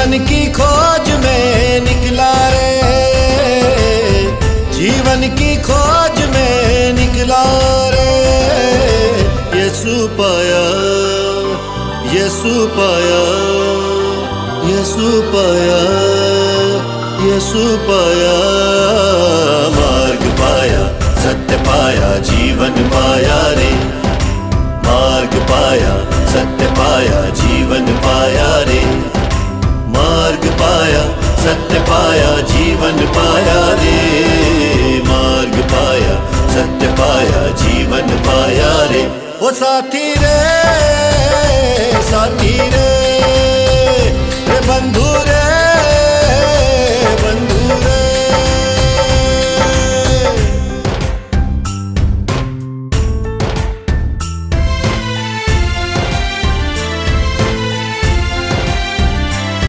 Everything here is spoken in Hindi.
जीवन की खोज में निकला रे, जीवन की खोज में निकला रे। यीशु पाया, यीशु पाया, यीशु पाया, यीशु पाया। मार्ग पाया, सत्य पाया, जीवन पाया रे। मार्ग पाया, सत्य पाया, जीवन पाया रे। मार्ग पाया, सत्य पाया, जीवन पाया रे। मार्ग पाया, सत्य पाया, जीवन पाया रे। ओ साथी रे